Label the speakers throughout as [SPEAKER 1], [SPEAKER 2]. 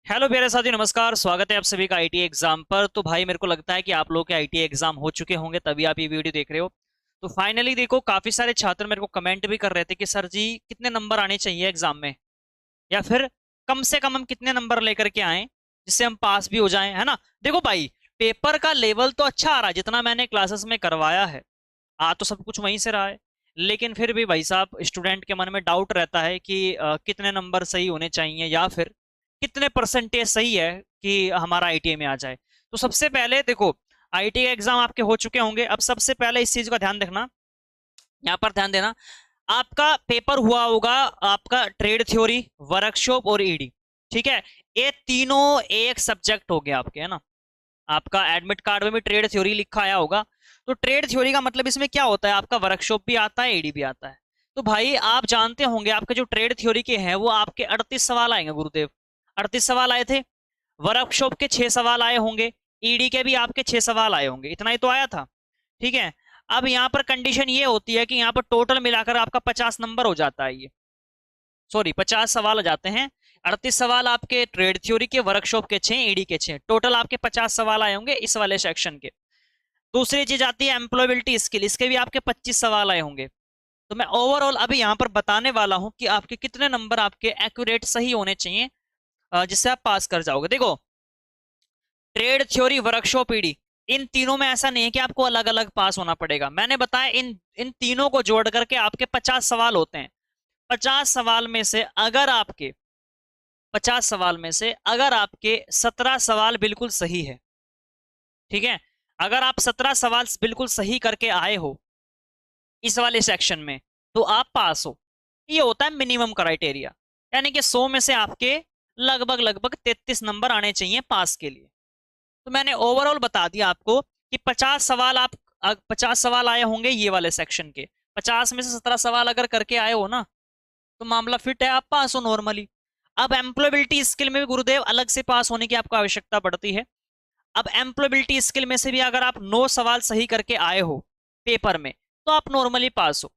[SPEAKER 1] Hello प्यारे साथी, नमस्कार। स्वागत है आप सभी का आईटी एग्जाम पर। तो भाई मेरे को लगता है कि आप लोग के आईटी एग्जाम हो चुके होंगे, तभी आप ये वीडियो देख रहे हो। तो फाइनली देखो, काफी सारे छात्र मेरे को कमेंट भी कर रहे थे कि सर जी कितने नंबर आने चाहिए एग्जाम में, या फिर कम से कम हम कितने नंबर लेकर के आए जिससे हम पास भी हो जाएं, है ना। देखो भाई, पेपर का लेवल तो अच्छा आ रहा है, जितना मैंने क्लासेस में करवाया है आ तो सब कुछ वहीं से रहा है। लेकिन फिर भी भाई साहब, स्टूडेंट के मन में डाउट रहता है कि कितने नंबर सही होने चाहिए, या फिर कितने परसेंटेज सही है कि हमारा आईटीआई में आ जाए। तो सबसे पहले देखो, आईटीआई एग्जाम आपके हो चुके होंगे। अब सबसे पहले इस चीज का ध्यान रखना, यहाँ पर ध्यान देना। आपका पेपर हुआ होगा, आपका ट्रेड थ्योरी, वर्कशॉप और ईडी। ठीक है, ये तीनों एक सब्जेक्ट हो गया आपके, है ना। आपका एडमिट कार्ड में भी ट्रेड थ्योरी लिखा आया होगा। तो ट्रेड थ्योरी का मतलब इसमें क्या होता है, आपका वर्कशॉप भी आता है, ईडी भी आता है। तो भाई आप जानते होंगे, आपके जो ट्रेड थ्योरी के हैं वो आपके 38 सवाल आएंगे गुरुदेव। 38 सवाल आए थे। वर्कशॉप के 6 सवाल आए होंगे। ईडी के भी आपके 6 सवाल आए होंगे, इतना ही तो आया था। ठीक है। अब यहाँ पर कंडीशन ये होती है कि यहाँ पर टोटल मिलाकर आपका 50 नंबर हो जाता है ये। सॉरी, 50 सवाल आ जाते हैं। 38 सवाल आपके ट्रेड थ्योरी के, वर्कशॉप के 6, ईडी के 6, टोटल आपके 50 सवाल आए होंगे इस वाले सेक्शन के। दूसरी चीज आती है एम्प्लॉयबिलिटी स्किल, इसके भी आपके 25 सवाल आए होंगे। तो मैं ओवरऑल अभी यहाँ पर बताने वाला हूँ कि आपके कितने नंबर आपके एक्यूरेट सही होने चाहिए, जिससे आप पास कर जाओगे। देखो, ट्रेड थ्योरी, वर्कशॉप, ईडी, इन तीनों में ऐसा नहीं है कि आपको अलग अलग पास होना पड़ेगा। मैंने बताया इन इन तीनों को जोड़ करके आपके 50 सवाल होते हैं। 50 सवाल में से अगर आपके 50 सवाल में से अगर आपके 17 सवाल बिल्कुल सही है, ठीक है, अगर आप 17 सवाल बिल्कुल सही करके आए हो इस वाले सेक्शन में, तो आप पास हो। ये होता है मिनिमम क्राइटेरिया। यानी कि 100 में से आपके लगभग लगभग 33 नंबर आने चाहिए पास के लिए। तो मैंने ओवरऑल बता दिया आपको कि 50 सवाल आप 50 सवाल आए होंगे ये वाले सेक्शन के। 50 में से 17 सवाल अगर करके आए हो ना, तो मामला फिट है, आप पास हो नॉर्मली। अब एम्प्लॉयबिलिटी स्किल में भी गुरुदेव अलग से पास होने की आपको आवश्यकता पड़ती है। अब एम्प्लॉयबिलिटी स्किल में से भी अगर आप 9 सवाल सही करके आए हो पेपर में, तो आप नॉर्मली पास हो।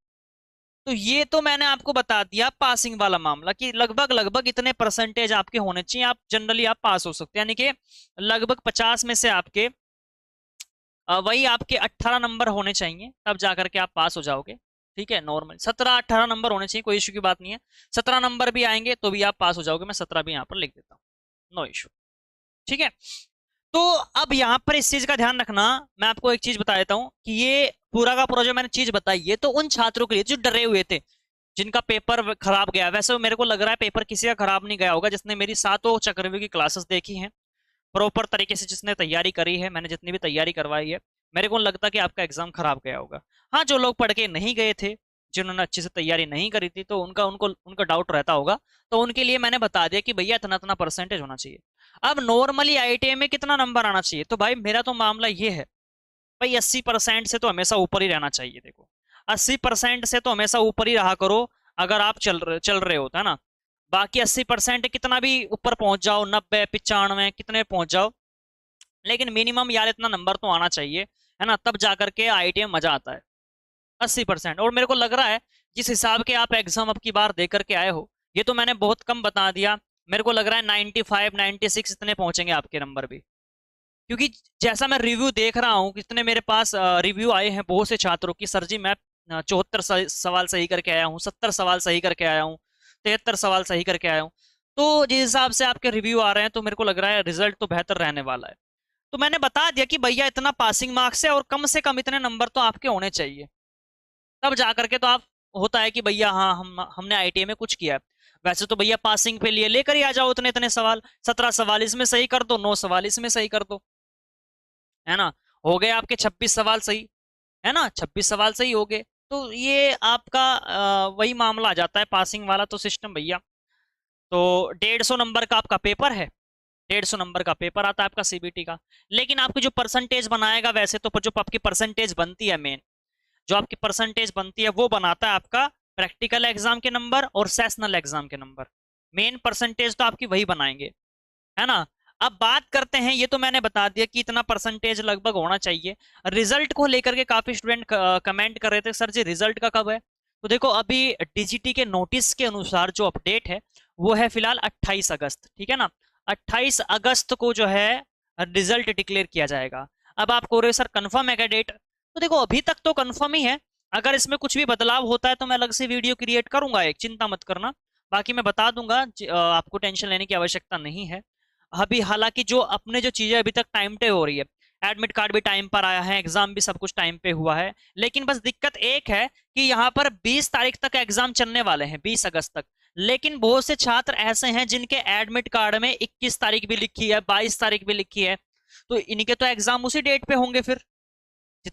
[SPEAKER 1] तो ये तो मैंने आपको बता दिया पासिंग वाला मामला, कि लगभग लगभग इतने परसेंटेज आपके होने चाहिए, आप जनरली आप पास हो सकते हैं। यानी कि लगभग 50 में से आपके वही आपके 18 नंबर होने चाहिए, तब जाकर के आप पास हो जाओगे। ठीक है, नॉर्मल 17-18 नंबर होने चाहिए, कोई इशू की बात नहीं है। 17 नंबर भी आएंगे तो भी आप पास हो जाओगे। मैं 17 भी यहाँ पर लिख देता हूँ, नो इशू। ठीक है। तो अब यहाँ पर इस चीज का ध्यान रखना। मैं आपको एक चीज बता देता हूँ कि ये पूरा का पूरा जो मैंने चीज बताई है, तो उन छात्रों के लिए जो डरे हुए थे, जिनका पेपर खराब गया। वैसे मेरे को लग रहा है पेपर किसी का खराब नहीं गया होगा, जिसने मेरी सातों चक्रव्यूह की क्लासेस देखी हैं प्रॉपर तरीके से, जिसने तैयारी करी है, मैंने जितनी भी तैयारी करवाई है, मेरे को नहीं लगता कि आपका एग्जाम खराब गया होगा। हाँ, जो लोग पढ़ के नहीं गए थे, जिन्होंने अच्छे से तैयारी नहीं करी थी, तो उनका उनको उनका डाउट रहता होगा। तो उनके लिए मैंने बता दिया कि भैया इतना इतना परसेंटेज होना चाहिए। अब नॉर्मली आईटीआई में कितना नंबर आना चाहिए, तो भाई मेरा तो मामला ये है, भाई 80% से तो हमेशा ऊपर ही रहना चाहिए। देखो, 80% से तो हमेशा ऊपर ही रहा करो अगर आप चल रहे होता है ना। बाकी 80% कितना भी ऊपर पहुंच जाओ, 90, 95 कितने पहुंच जाओ, लेकिन मिनिमम यार इतना नंबर तो आना चाहिए, है ना। तब जाकर के आईटीआई में मजा आता है। 80%। और मेरे को लग रहा है जिस हिसाब के आप एग्जाम अब की बार दे करके आए हो, ये तो मैंने बहुत कम बता दिया। मेरे को लग रहा है 95, 96 इतने पहुंचेंगे आपके नंबर भी। क्योंकि जैसा मैं रिव्यू देख रहा हूँ, कितने मेरे पास रिव्यू आए हैं बहुत से छात्रों की, सर जी मैं 74 सवाल सही करके आया हूँ, 70 सवाल सही करके आया हूँ, 73 सवाल सही करके आया हूँ। तो जिस हिसाब से आपके रिव्यू आ रहे हैं, तो मेरे को लग रहा है रिजल्ट तो बेहतर रहने वाला है। तो मैंने बता दिया कि भैया इतना पासिंग मार्क्स है और कम से कम इतने नंबर तो आपके होने चाहिए, तब जा करके तो आप होता है कि भैया हाँ हमने आईटीआई में कुछ किया है। वैसे तो भैया पासिंग पे लिए लेकर ही आ जाओ इतने इतने सवाल, 17 सवाल इसमें सही कर दो, 9 सवाल इसमें सही कर दो, है ना। हो गए आपके 26 सवाल सही, है ना, 26 सवाल सही हो गए। तो ये आपका वही मामला आ जाता है पासिंग वाला तो सिस्टम भैया। तो 150 नंबर का आपका पेपर है, 150 नंबर का पेपर आता है आपका सीबीटी का। लेकिन आपकी जो परसेंटेज बनाएगा, वैसे तो जो आपकी परसेंटेज बनती है मेन, जो आपकी परसेंटेज बनती है वो बनाता है आपका प्रैक्टिकल एग्जाम के नंबर और सेशनल एग्जाम के नंबर। मेन परसेंटेज तो आपकी वही बनाएंगे, है ना। अब बात करते हैं, ये तो मैंने बता दिया कि इतना परसेंटेज लगभग होना चाहिए। रिजल्ट को लेकर के काफी स्टूडेंट कमेंट कर रहे थे, सर जी रिजल्ट का कब है। तो देखो, अभी डीजीटी के नोटिस के अनुसार जो अपडेट है वो है फिलहाल 28 अगस्त, ठीक है ना। 28 अगस्त को जो है रिजल्ट डिक्लेयर किया जाएगा। अब आप कह रहे हो सर कंफर्म है क्या डेट? तो देखो अभी तक तो कंफर्म ही है। अगर इसमें कुछ भी बदलाव होता है तो मैं अलग से वीडियो क्रिएट करूंगा, एक चिंता मत करना। बाकी मैं बता दूंगा, आपको टेंशन लेने की आवश्यकता नहीं है। अभी हालांकि जो अपने जो चीजें अभी तक टाइम पे हो रही है, एडमिट कार्ड भी टाइम पर आया है, एग्जाम भी सब कुछ टाइम पे हुआ है, लेकिन बस दिक्कत एक है कि यहाँ पर 20 तारीख तक एग्जाम चलने वाले हैं, 20 अगस्त तक। लेकिन बहुत से छात्र ऐसे हैं जिनके एडमिट कार्ड में 21 तारीख भी लिखी है, 22 तारीख भी लिखी है, तो इनके तो एग्जाम उसी डेट पे होंगे फिर,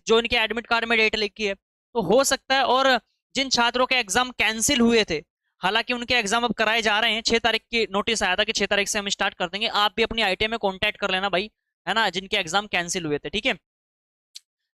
[SPEAKER 1] जो इनके एडमिट कार्ड में डेट लिखी है। तो हो सकता है, और जिन छात्रों के एग्जाम कैंसिल हुए थे, हालांकि उनके एग्जाम अब कराए जा रहे हैं, 6 तारीख की नोटिस आया था कि 6 तारीख से हम स्टार्ट कर देंगे, आप भी अपनी आईटीआई में कांटेक्ट कर लेना भाई, है ना, जिनके एग्जाम कैंसिल हुए थे, ठीक है।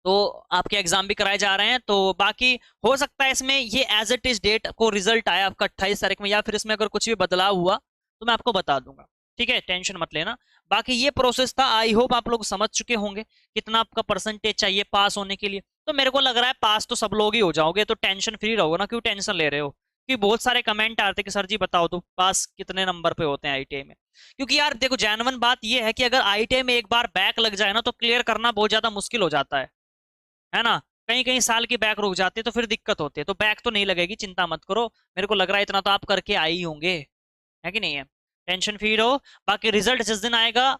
[SPEAKER 1] तो आपके एग्जाम भी कराए जा रहे हैं, तो बाकी हो सकता है इसमें ये एज इट इज डेट को रिजल्ट आया आपका 28 तारीख में, या फिर इसमें अगर कुछ भी बदलाव हुआ तो मैं आपको बता दूंगा, ठीक है, टेंशन मत लेना। बाकी ये प्रोसेस था, आई होप आप लोग समझ चुके होंगे कितना आपका परसेंटेज चाहिए पास होने के लिए। तो मेरे को लग रहा है पास तो सब लोग ही हो जाओगे, तो टेंशन फ्री रहोगे ना, क्यों टेंशन ले रहे हो? कि बहुत सारे कमेंट आते कि सर जी बताओ तो पास कितने नंबर पे होते हैं आईटीआई में। क्योंकि यार देखो जेन्युइन बात ये है कि अगर आईटीआई में एक बार बैक लग जाए ना तो क्लियर करना बहुत ज्यादा मुश्किल हो जाता है ना। कहीं कहीं साल की बैक रुक जाती है तो फिर दिक्कत होती है, तो बैक तो नहीं लगेगी, चिंता मत करो। मेरे को लग रहा है इतना तो आप करके आए ही होंगे, है कि नहीं है? टेंशन फ्री रहो। बाकी रिजल्ट जिस दिन आएगा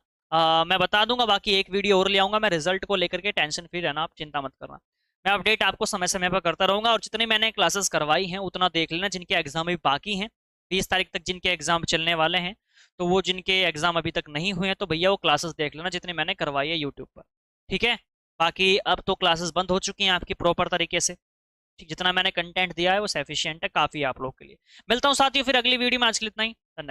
[SPEAKER 1] मैं बता दूंगा, बाकी एक वीडियो और ले आऊंगा मैं रिजल्ट को लेकर के, टेंशन फ्री रहना, आप चिंता मत करना। मैं अपडेट आपको समय समय पर करता रहूंगा, और जितनी मैंने क्लासेस करवाई हैं उतना देख लेना, जिनके एग्जाम अभी बाकी हैं, 20 तारीख तक जिनके एग्जाम चलने वाले हैं, तो वो जिनके एग्जाम अभी तक नहीं हुए हैं तो भैया वो क्लासेस देख लेना जितनी मैंने करवाई है यूट्यूब पर, ठीक है। बाकी अब तो क्लासेस बंद हो चुकी हैं आपकी प्रॉपर तरीके से, ठीक, जितना मैंने कंटेंट दिया है वो सफिशिएंट है, काफी है आप लोग के लिए। मिलता हूँ साथियों फिर अगली वीडियो में, आज के लिए इतना ही, धन्यवाद।